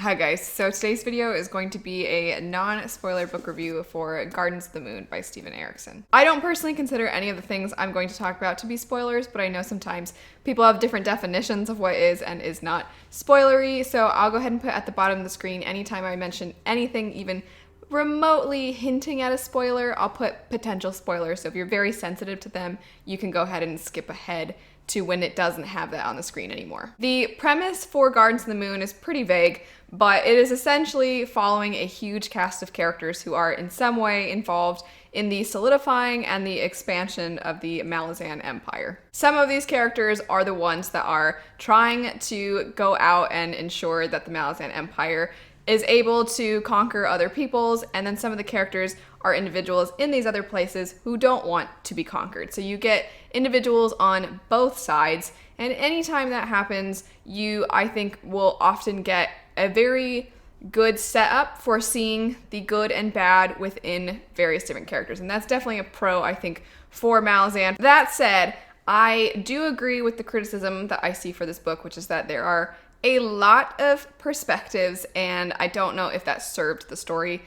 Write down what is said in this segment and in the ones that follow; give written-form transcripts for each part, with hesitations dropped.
Hi guys, so today's video is going to be a non-spoiler book review for Gardens of the Moon by Steven Erikson. I don't personally consider any of the things I'm going to talk about to be spoilers, but I know sometimes people have different definitions of what is and is not spoilery, so I'll go ahead and put at the bottom of the screen anytime I mention anything even remotely hinting at a spoiler, I'll put potential spoilers, so if you're very sensitive to them, you can go ahead and skip ahead to when it doesn't have that on the screen anymore. The premise for Gardens of the Moon is pretty vague, but it is essentially following a huge cast of characters who are in some way involved in the solidifying and the expansion of the Malazan Empire. Some of these characters are the ones that are trying to go out and ensure that the Malazan Empire is able to conquer other peoples, and then some of the characters are individuals in these other places who don't want to be conquered. So you get individuals on both sides, and anytime that happens, you, I think, will often get a very good setup for seeing the good and bad within various different characters. And that's definitely a pro, I think, for Malazan. That said, I do agree with the criticism that I see for this book, which is that there are a lot of perspectives, and I don't know if that served the story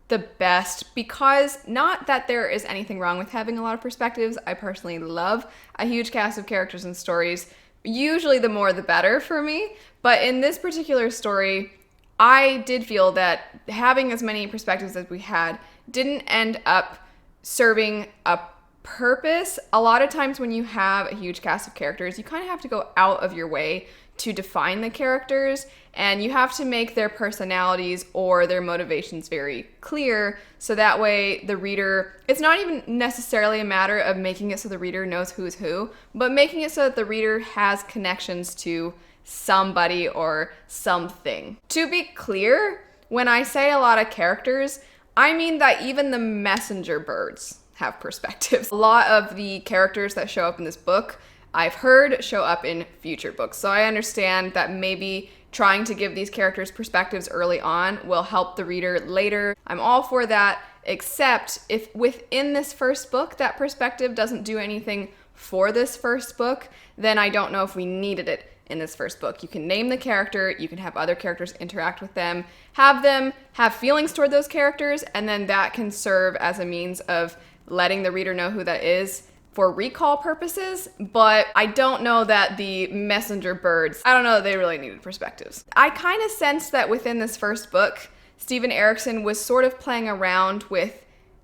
the best, because not that there is anything wrong with having a lot of perspectives. I personally love a huge cast of characters and stories. Usually the more the better for me, but in this particular story, I did feel that having as many perspectives as we had didn't end up serving a purpose. A lot of times when you have a huge cast of characters, you kind of have to go out of your way to define the characters, and you have to make their personalities or their motivations very clear, so that way the reader, it's not even necessarily a matter of making it so the reader knows who's who, but making it so that the reader has connections to somebody or something. To be clear, when I say a lot of characters, I mean that even the messenger birds have perspectives. A lot of the characters that show up in this book I've heard show up in future books. So I understand that maybe trying to give these characters perspectives early on will help the reader later. I'm all for that, except if within this first book that perspective doesn't do anything for this first book, then I don't know if we needed it in this first book. You can name the character, you can have other characters interact with them have feelings toward those characters, and then that can serve as a means of letting the reader know who that is for recall purposes, but I don't know that the messenger birds, I don't know that they really needed perspectives. I kind of sensed that within this first book, Steven Erikson was sort of playing around with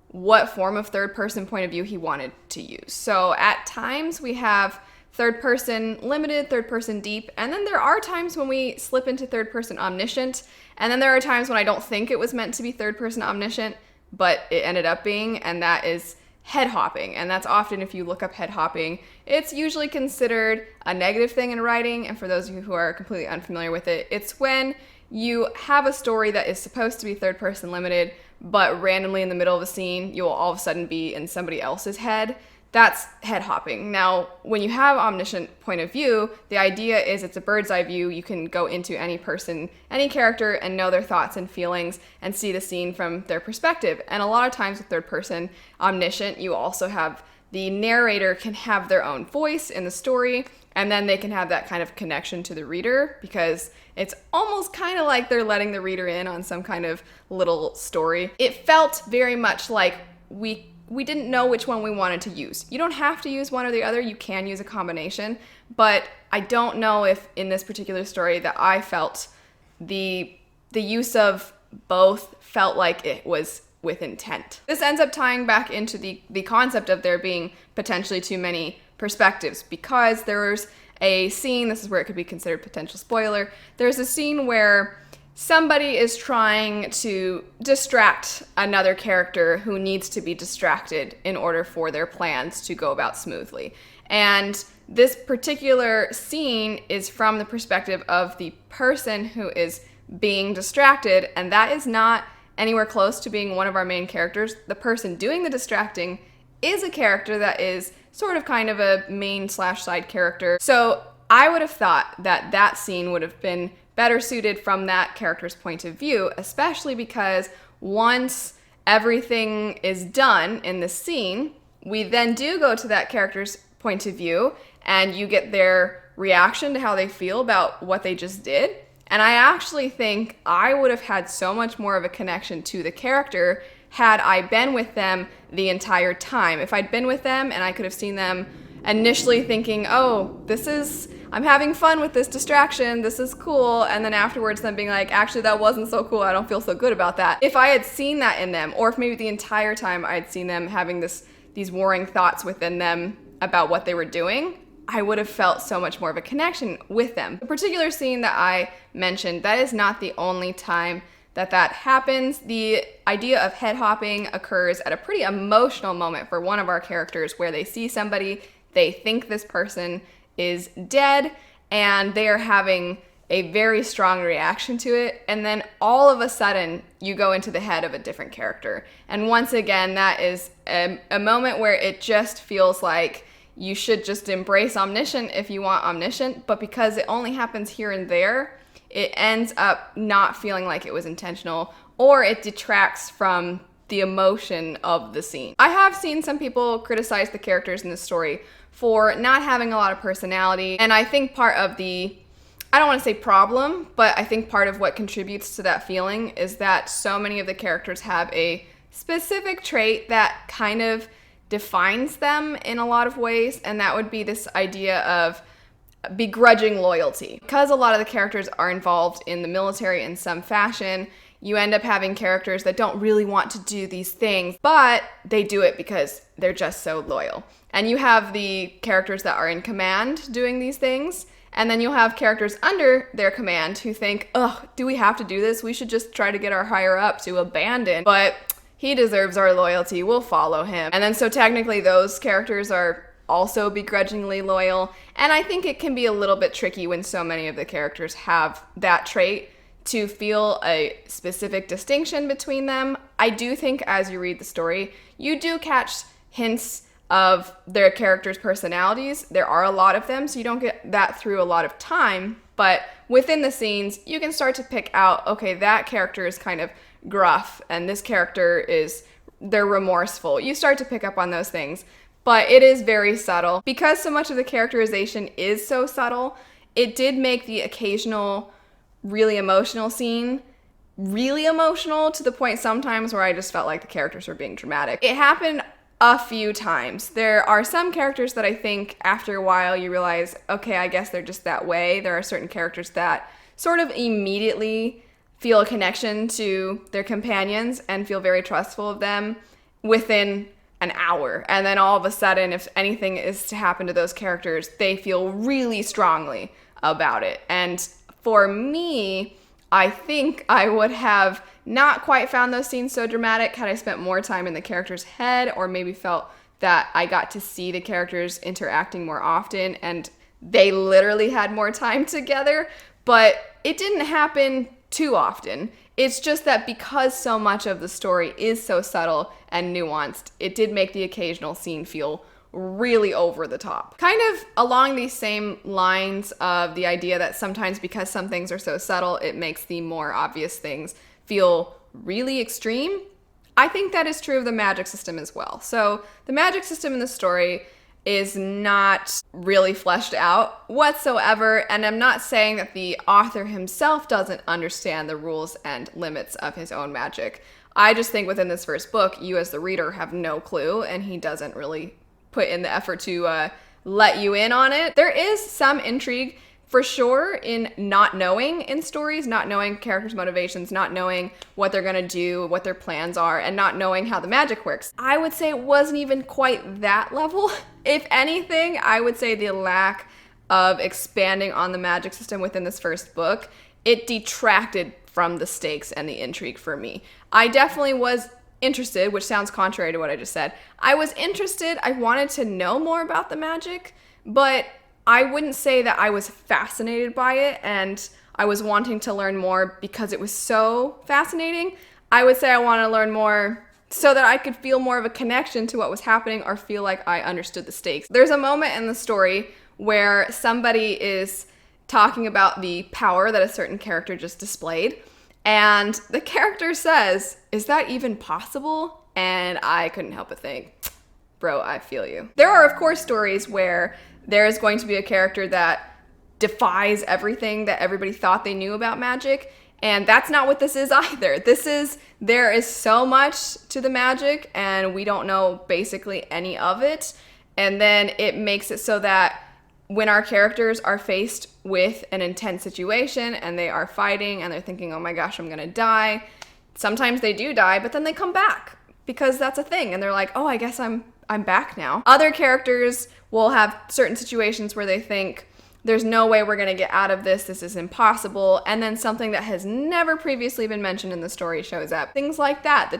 what form of third-person point of view he wanted to use. So at times we have third-person limited, third-person deep, and then there are times when we slip into third-person omniscient, and then there are times when I don't think it was meant to be third-person omniscient, but it ended up being, and that is head hopping. And that's often, if you look up head hopping, it's usually considered a negative thing in writing. And for those of you who are completely unfamiliar with it, it's when you have a story that is supposed to be third person limited, but randomly in the middle of a scene, you will all of a sudden be in somebody else's head. That's head hopping. Now, when you have omniscient point of view, the idea is it's a bird's eye view. You can go into any person, any character, and know their thoughts and feelings and see the scene from their perspective. And a lot of times with third person omniscient, you also have the narrator can have their own voice in the story, and then they can have that kind of connection to the reader, because it's almost kind of like they're letting the reader in on some kind of little story. It felt very much like we didn't know which one we wanted to use. You don't have to use one or the other, you can use a combination, but I don't know if in this particular story that I felt the use of both felt like it was with intent. This ends up tying back into the concept of there being potentially too many perspectives, because there's a scene, this is where it could be considered potential spoiler, there's a scene where somebody is trying to distract another character who needs to be distracted in order for their plans to go about smoothly. And this particular scene is from the perspective of the person who is being distracted, and that is not anywhere close to being one of our main characters. The person doing the distracting is a character that is sort of kind of a main/side character. So I would have thought that that scene would have been better suited from that character's point of view, especially because once everything is done in the scene, we then do go to that character's point of view, and you get their reaction to how they feel about what they just did. And I actually think I would have had so much more of a connection to the character had I been with them the entire time. If I'd been with them and I could have seen them initially thinking, oh, I'm having fun with this distraction, this is cool, and then afterwards them being like, actually that wasn't so cool, I don't feel so good about that. If I had seen that in them, or if maybe the entire time I had seen them having these warring thoughts within them about what they were doing, I would have felt so much more of a connection with them. The particular scene that I mentioned, that is not the only time that happens. The idea of head hopping occurs at a pretty emotional moment for one of our characters where they see somebody, they think this person is dead, and they are having a very strong reaction to it, and then all of a sudden you go into the head of a different character. And once again, that is a moment where it just feels like you should just embrace omniscient if you want omniscient, but because it only happens here and there, it ends up not feeling like it was intentional, or it detracts from the emotion of the scene. I have seen some people criticize the characters in this story for not having a lot of personality, and I think part of I don't want to say problem, but I think part of what contributes to that feeling is that so many of the characters have a specific trait that kind of defines them in a lot of ways, and that would be this idea of begrudging loyalty. Because a lot of the characters are involved in the military in some fashion, you end up having characters that don't really want to do these things, but they do it because they're just so loyal. And you have the characters that are in command doing these things, and then you'll have characters under their command who think, ugh, do we have to do this? We should just try to get our higher up to abandon, but he deserves our loyalty, we'll follow him. And then so technically those characters are also begrudgingly loyal, and I think it can be a little bit tricky when so many of the characters have that trait to feel a specific distinction between them. I do think as you read the story, you do catch hints of their characters' personalities. There are a lot of them, so you don't get that through a lot of time, but within the scenes, you can start to pick out, okay, that character is kind of gruff, and this character they're remorseful. You start to pick up on those things, but it is very subtle. Because so much of the characterization is so subtle, it did make the occasional really emotional scene really emotional to the point sometimes where I just felt like the characters were being dramatic. It happened a few times. There are some characters that I think after a while you realize, okay, I guess they're just that way. There are certain characters that sort of immediately feel a connection to their companions and feel very trustful of them within an hour. And then all of a sudden, if anything is to happen to those characters, they feel really strongly about it. And for me, I think I would have not quite found those scenes so dramatic had I spent more time in the character's head, or maybe felt that I got to see the characters interacting more often and they literally had more time together. But it didn't happen too often. It's just that because so much of the story is so subtle and nuanced, it did make the occasional scene feel really over the top. Kind of along these same lines of the idea that sometimes because some things are so subtle, it makes the more obvious things feel really extreme. I think that is true of the magic system as well. So the magic system in the story is not really fleshed out whatsoever, and I'm not saying that the author himself doesn't understand the rules and limits of his own magic. I just think within this first book, you as the reader have no clue, and he doesn't really put in the effort to let you in on it. There is some intrigue for sure in not knowing in stories, not knowing characters' motivations, not knowing what they're gonna do, what their plans are, and not knowing how the magic works. I would say it wasn't even quite that level. If anything, I would say the lack of expanding on the magic system within this first book, it detracted from the stakes and the intrigue for me. I definitely was interested, which sounds contrary to what I just said. I was interested, I wanted to know more about the magic, but I wouldn't say that I was fascinated by it and I was wanting to learn more because it was so fascinating. I would say I want to learn more so that I could feel more of a connection to what was happening or feel like I understood the stakes. There's a moment in the story where somebody is talking about the power that a certain character just displayed, and the character says, "Is that even possible?" And I couldn't help but think, bro, I feel you. There are, of course, stories where there is going to be a character that defies everything that everybody thought they knew about magic. And that's not what this is either. There is so much to the magic, and we don't know basically any of it. And then it makes it so that when our characters are faced with an intense situation and they are fighting and they're thinking, oh my gosh, I'm gonna die. Sometimes they do die, but then they come back because that's a thing. And they're like, oh, I guess I'm back now. Other characters will have certain situations where they think, there's no way we're gonna get out of this. This is impossible. And then something that has never previously been mentioned in the story shows up. Things like that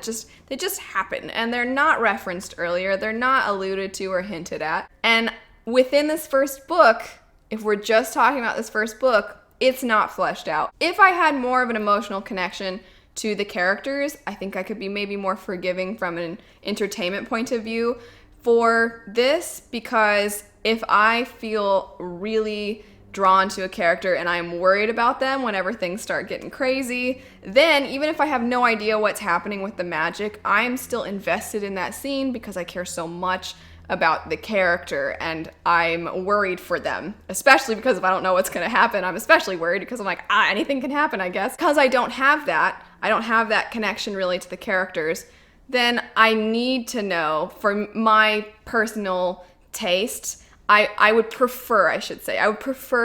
they just happen, and they're not referenced earlier. They're not alluded to or hinted at. And within this first book, if we're just talking about this first book, it's not fleshed out. If I had more of an emotional connection to the characters, I think I could be maybe more forgiving from an entertainment point of view for this, because if I feel really drawn to a character and I'm worried about them whenever things start getting crazy, then even if I have no idea what's happening with the magic, I'm still invested in that scene because I care so much about the character and I'm worried for them. Especially because if I don't know what's gonna happen, I'm especially worried because I'm like, anything can happen, I guess. Because I don't have that connection really to the characters, then I need to know, for my personal taste, I would prefer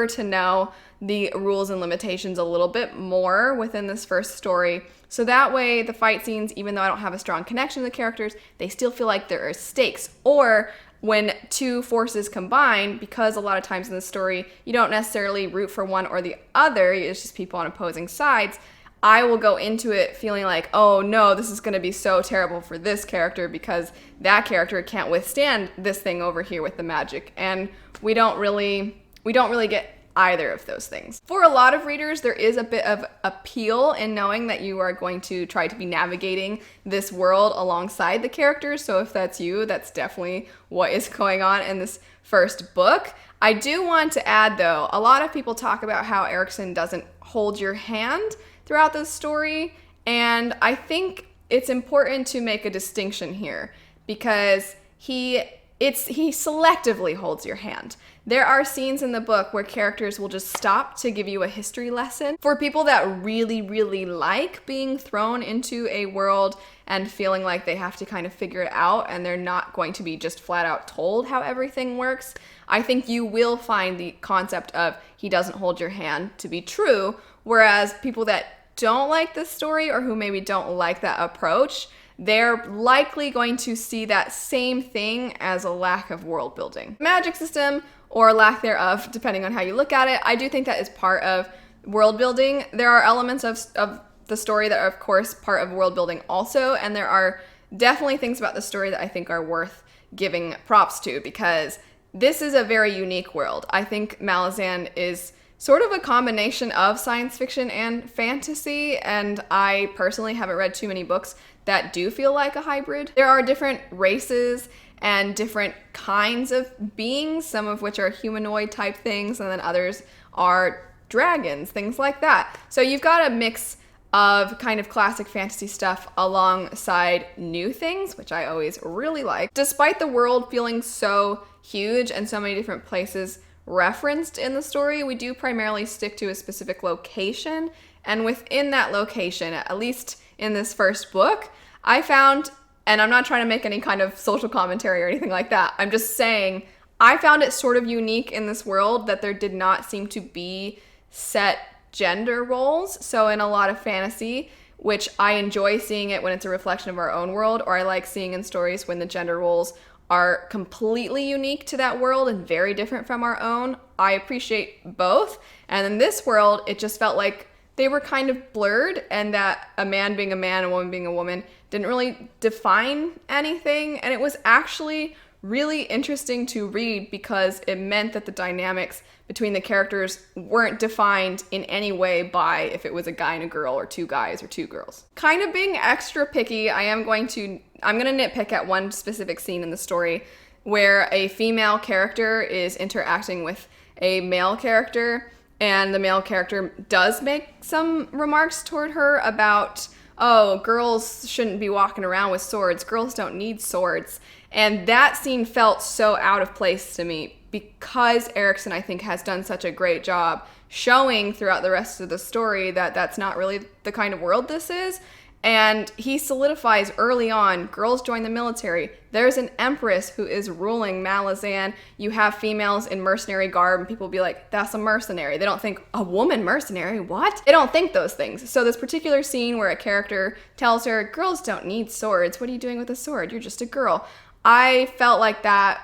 to know the rules and limitations a little bit more within this first story. So that way the fight scenes, even though I don't have a strong connection to the characters, they still feel like there are stakes. Or when two forces combine, because a lot of times in the story, you don't necessarily root for one or the other, it's just people on opposing sides, I will go into it feeling like, oh no, this is going to be so terrible for this character because that character can't withstand this thing over here with the magic. And we don't really get either of those things. For a lot of readers, there is a bit of appeal in knowing that you are going to try to be navigating this world alongside the characters. So if that's you, that's definitely what is going on in this first book. I do want to add though, a lot of people talk about how Erikson doesn't hold your hand throughout the story, and I think it's important to make a distinction here because he selectively holds your hand. There are scenes in the book where characters will just stop to give you a history lesson. For people that really, really like being thrown into a world and feeling like they have to kind of figure it out and they're not going to be just flat out told how everything works, I think you will find the concept of he doesn't hold your hand to be true, whereas people that don't like this story or who maybe don't like that approach, they're likely going to see that same thing as a lack of world building. Magic system, or lack thereof, depending on how you look at it, I do think that is part of world building. There are elements of the story that are, of course, part of world building also, and there are definitely things about the story that I think are worth giving props to, because this is a very unique world. I think Malazan is sort of a combination of science fiction and fantasy, and I personally haven't read too many books that do feel like a hybrid. There are different races and different kinds of beings, some of which are humanoid type things, and then others are dragons, things like that. So you've got a mix of kind of classic fantasy stuff alongside new things, which I always really like. Despite the world feeling so huge and so many different places referenced in the story, we do primarily stick to a specific location, and within that location, at least in this first book, I found, and I'm not trying to make any kind of social commentary or anything like that, I'm just saying I found it sort of unique in this world that there did not seem to be set gender roles. So in a lot of fantasy, which I enjoy seeing it when it's a reflection of our own world, or I like seeing in stories when the gender roles are completely unique to that world and very different from our own, I appreciate both. And in this world, it just felt like they were kind of blurred, and that a man being a man, a woman being a woman didn't really define anything. And it was actually really interesting to read because it meant that the dynamics between the characters weren't defined in any way by if it was a guy and a girl or two guys or two girls. Kind of being extra picky, I'm going to nitpick at one specific scene in the story where a female character is interacting with a male character, and the male character does make some remarks toward her about, oh, girls shouldn't be walking around with swords. Girls don't need swords. And that scene felt so out of place to me because Erikson, I think, has done such a great job showing throughout the rest of the story that that's not really the kind of world this is. And he solidifies early on, girls join the military. There's an empress who is ruling Malazan. You have females in mercenary garb, and people be like, that's a mercenary. They don't think, a woman mercenary, what? They don't think those things. So this particular scene where a character tells her, girls don't need swords. What are you doing with a sword? You're just a girl. I felt like that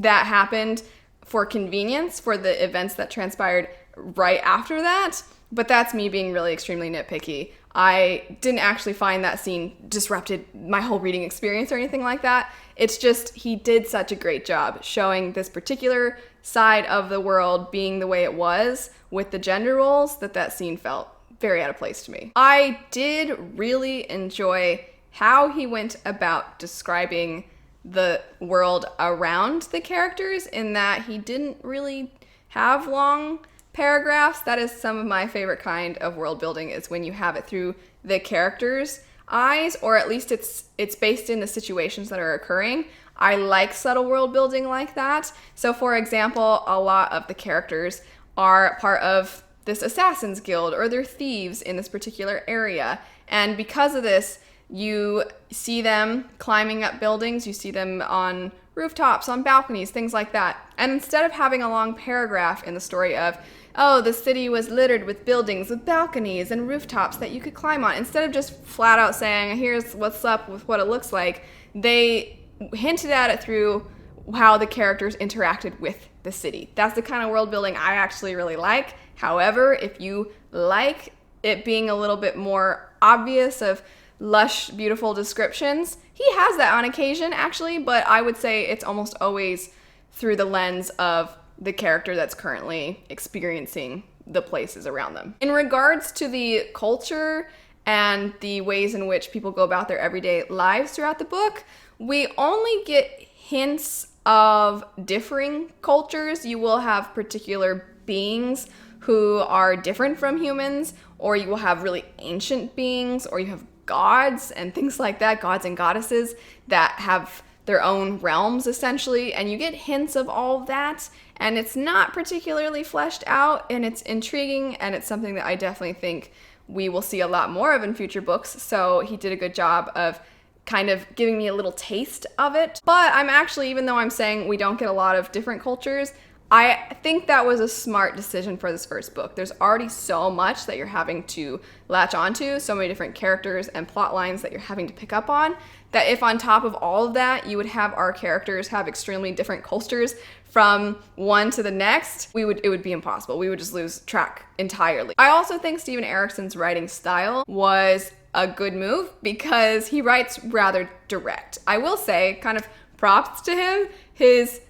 happened for convenience for the events that transpired right after that. But that's me being really extremely nitpicky. I didn't actually find that scene disrupted my whole reading experience or anything like that. It's just he did such a great job showing this particular side of the world being the way it was with the gender roles that scene felt very out of place to me. I did really enjoy how he went about describing the world around the characters in that he didn't really have long paragraphs. That is some of my favorite kind of world building, is when you have it through the characters' eyes, or at least it's based in the situations that are occurring. I like subtle world building like that. So for example, a lot of the characters are part of this assassin's guild, or they're thieves in this particular area. And because of this, you see them climbing up buildings, you see them on rooftops, on balconies, things like that. And instead of having a long paragraph in the story of, oh, the city was littered with buildings with balconies and rooftops that you could climb on, instead of just flat out saying, here's what's up with what it looks like, they hinted at it through how the characters interacted with the city. That's the kind of world building I actually really like. However, if you like it being a little bit more obvious of lush, beautiful descriptions, he has that on occasion, actually, but I would say it's almost always through the lens of the character that's currently experiencing the places around them. In regards to the culture and the ways in which people go about their everyday lives throughout the book, we only get hints of differing cultures. You will have particular beings who are different from humans, or you will have really ancient beings, or you have gods and things like that, gods and goddesses that have their own realms essentially, and you get hints of all of that, and it's not particularly fleshed out, and it's intriguing, and it's something that I definitely think we will see a lot more of in future books. So he did a good job of kind of giving me a little taste of it. But I'm actually, even though I'm saying we don't get a lot of different cultures, I think that was a smart decision for this first book. There's already so much that you're having to latch onto, so many different characters and plot lines that you're having to pick up on, that if on top of all of that, you would have our characters have extremely different cultures from one to the next, it would be impossible. We would just lose track entirely. I also think Steven Erikson's writing style was a good move because he writes rather direct. I will say, kind of props to him, his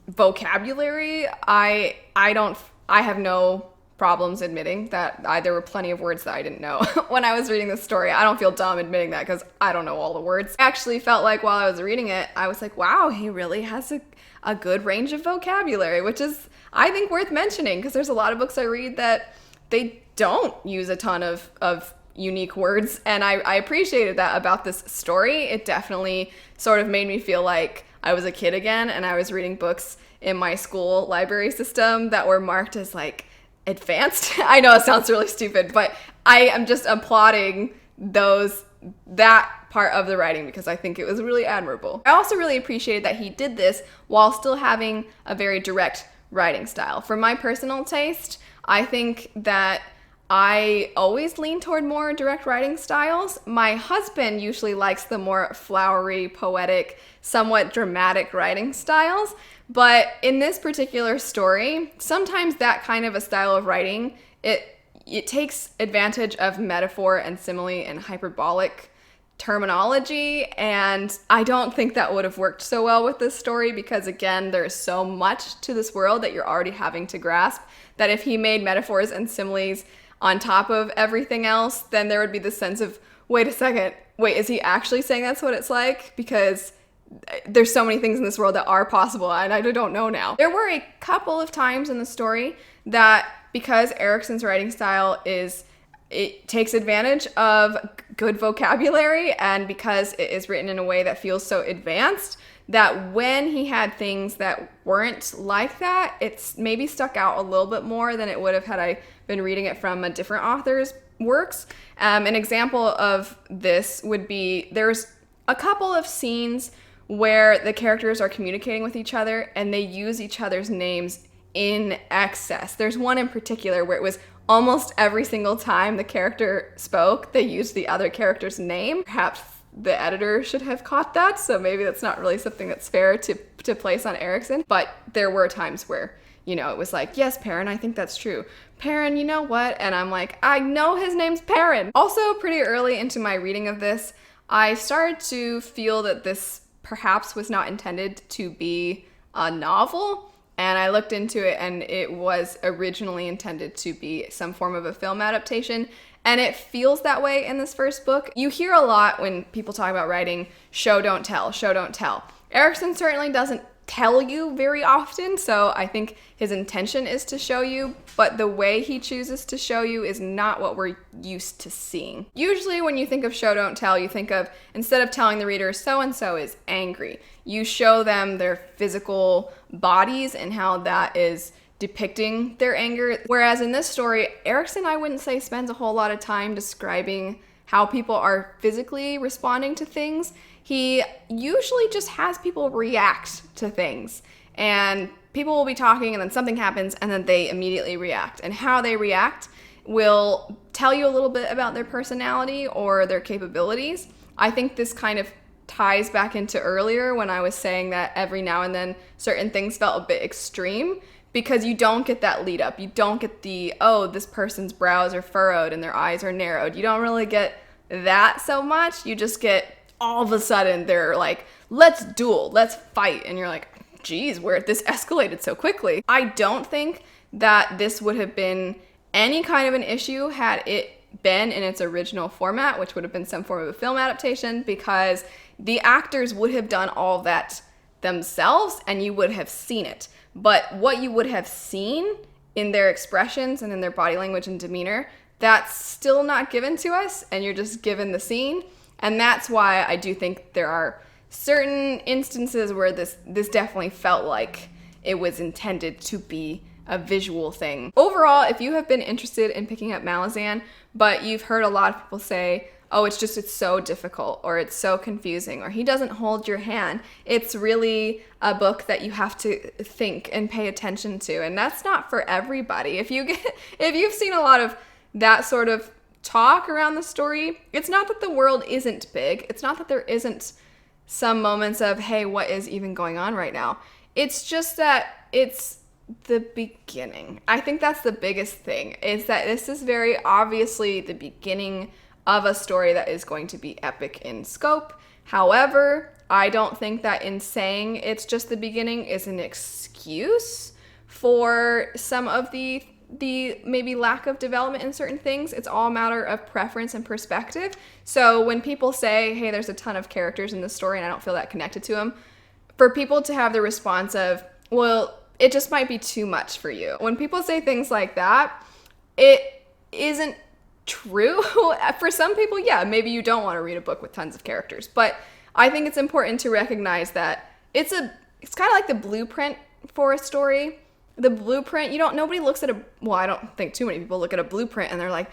vocabulary, I have no problems admitting that there were plenty of words that I didn't know when I was reading this story. I don't feel dumb admitting that because I don't know all the words. I actually felt like while I was reading it, I was like, wow, he really has a good range of vocabulary, which is, I think, worth mentioning because there's a lot of books I read that they don't use a ton of unique words, and I appreciated that about this story. It definitely sort of made me feel like I was a kid again, and I was reading books in my school library system that were marked as like advanced. I know it sounds really stupid, but I am just applauding that part of the writing because I think it was really admirable. I also really appreciated that he did this while still having a very direct writing style. For my personal taste, I think that I always lean toward more direct writing styles. My husband usually likes the more flowery, poetic, somewhat dramatic writing styles. But in this particular story, sometimes that kind of a style of writing, it takes advantage of metaphor and simile and hyperbolic terminology, and I don't think that would have worked so well with this story because, again, there's so much to this world that you're already having to grasp that if he made metaphors and similes on top of everything else, then there would be this sense of, wait a second, is he actually saying that's what it's like? Because there's so many things in this world that are possible, and I don't know now. There were a couple of times in the story that, because Erikson's writing style it takes advantage of good vocabulary, and because it is written in a way that feels so advanced, that when he had things that weren't like that, it's maybe stuck out a little bit more than it would have had I been reading it from a different author's works. An example of this would be, there's a couple of scenes where the characters are communicating with each other and they use each other's names in excess. There's one in particular where it was almost every single time the character spoke, they used the other character's name. Perhaps the editor should have caught that, so maybe that's not really something that's fair to place on Erikson. But there were times where, you know, it was like, yes, Perrin, I think that's true. Perrin, you know what? And I'm like, I know his name's Perrin. Also, pretty early into my reading of this, I started to feel that this perhaps was not intended to be a novel. And I looked into it, and it was originally intended to be some form of a film adaptation. And it feels that way in this first book. You hear a lot when people talk about writing, show, don't tell, show, don't tell. Erikson certainly doesn't tell you very often, so I think his intention is to show you, but the way he chooses to show you is not what we're used to seeing. Usually when you think of show, don't tell, you think of, instead of telling the reader so-and-so is angry, you show them their physical bodies and how that is depicting their anger. Whereas in this story, Erikson, I wouldn't say, spends a whole lot of time describing how people are physically responding to things. He usually just has people react to things, and people will be talking and then something happens and then they immediately react. And how they react will tell you a little bit about their personality or their capabilities. I think this kind of ties back into earlier when I was saying that every now and then certain things felt a bit extreme, because you don't get that lead up. You don't get the, oh, this person's brows are furrowed and their eyes are narrowed. You don't really get that so much. You just get, all of a sudden, they're like, let's duel, let's fight. And you're like, geez, where this escalated so quickly. I don't think that this would have been any kind of an issue had it been in its original format, which would have been some form of a film adaptation, because the actors would have done all of that themselves and you would have seen it. But what you would have seen in their expressions and in their body language and demeanor, that's still not given to us, and you're just given the scene. And that's why I do think there are certain instances where this definitely felt like it was intended to be a visual thing. Overall, if you have been interested in picking up Malazan, but you've heard a lot of people say, oh, it's so difficult, or it's so confusing, or he doesn't hold your hand, it's really a book that you have to think and pay attention to. And that's not for everybody. If you've seen a lot of that sort of talk around the story, it's not that the world isn't big. It's not that there isn't some moments of, hey, what is even going on right now? It's just that it's the beginning. I think that's the biggest thing, is that this is very obviously the beginning of a story that is going to be epic in scope. However, I don't think that in saying it's just the beginning is an excuse for some of the maybe lack of development in certain things. It's all a matter of preference and perspective. So when people say, hey, there's a ton of characters in this story and I don't feel that connected to them, for people to have the response of, well, it just might be too much for you. When people say things like that, it isn't true. For some people, yeah, maybe you don't want to read a book with tons of characters, but I think it's important to recognize that it's kind of like the blueprint for a story. The blueprint, nobody looks at I don't think too many people look at a blueprint and they're like,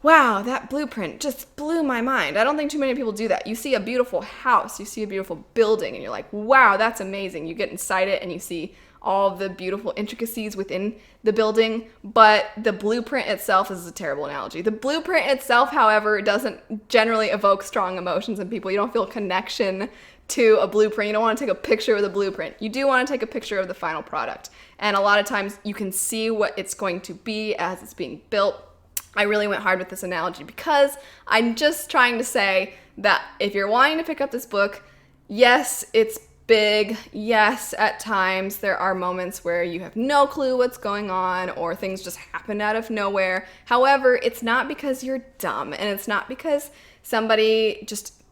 wow, that blueprint just blew my mind. I don't think too many people do that. You see a beautiful house, you see a beautiful building, and you're like, wow, that's amazing. You get inside it and you see all of the beautiful intricacies within the building, but the blueprint itself is a terrible analogy. The blueprint itself, however, doesn't generally evoke strong emotions in people. You don't feel connection to a blueprint. You don't want to take a picture of the blueprint. You do want to take a picture of the final product. And a lot of times you can see what it's going to be as it's being built. I really went hard with this analogy because I'm just trying to say that if you're wanting to pick up this book, yes, it's big. Yes, at times there are moments where you have no clue what's going on or things just happen out of nowhere. However, it's not because you're dumb, and it's not because somebody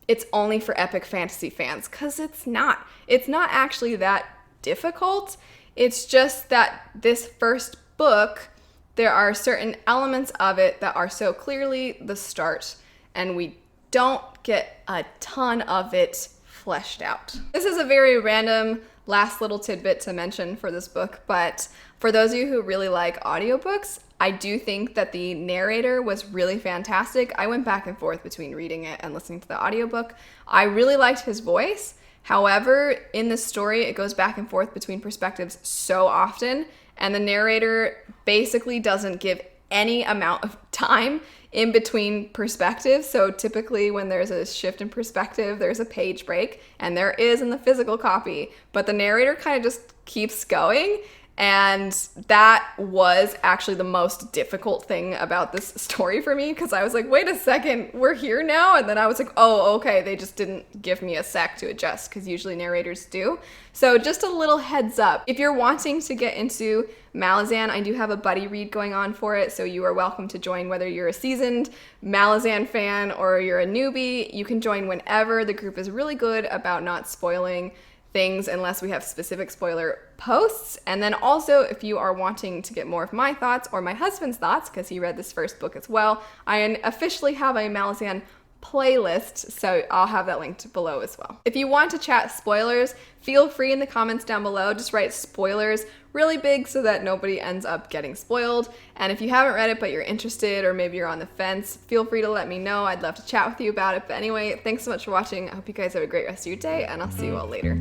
it's only for epic fantasy fans, because it's not. It's not actually that difficult. It's just that this first book, there are certain elements of it that are so clearly the start, and we don't get a ton of it fleshed out. This is a very random last little tidbit to mention for this book, but for those of you who really like audiobooks, I do think that the narrator was really fantastic. I went back and forth between reading it and listening to the audiobook. I really liked his voice. However, in this story, it goes back and forth between perspectives so often, and the narrator basically doesn't give any amount of time in between perspectives. So typically when there's a shift in perspective, there's a page break, and there is in the physical copy, but the narrator kind of just keeps going. And that was actually the most difficult thing about this story for me, because I was like, wait a second, we're here now? And then I was like, oh, okay, they just didn't give me a sec to adjust, because usually narrators do. So just a little heads up. If you're wanting to get into Malazan, I do have a buddy read going on for it, so you are welcome to join whether you're a seasoned Malazan fan or you're a newbie. You can join whenever. The group is really good about not spoiling things unless we have specific spoiler posts. And then also, if you are wanting to get more of my thoughts or my husband's thoughts, because he read this first book as well, I officially have a Malazan playlist, so I'll have that linked below as well. If you want to chat spoilers, feel free in the comments down below. Just write spoilers really big so that nobody ends up getting spoiled. And if you haven't read it but you're interested, or maybe you're on the fence, feel free to let me know. I'd love to chat with you about it. But anyway, thanks so much for watching. I hope you guys have a great rest of your day, and I'll see you all later.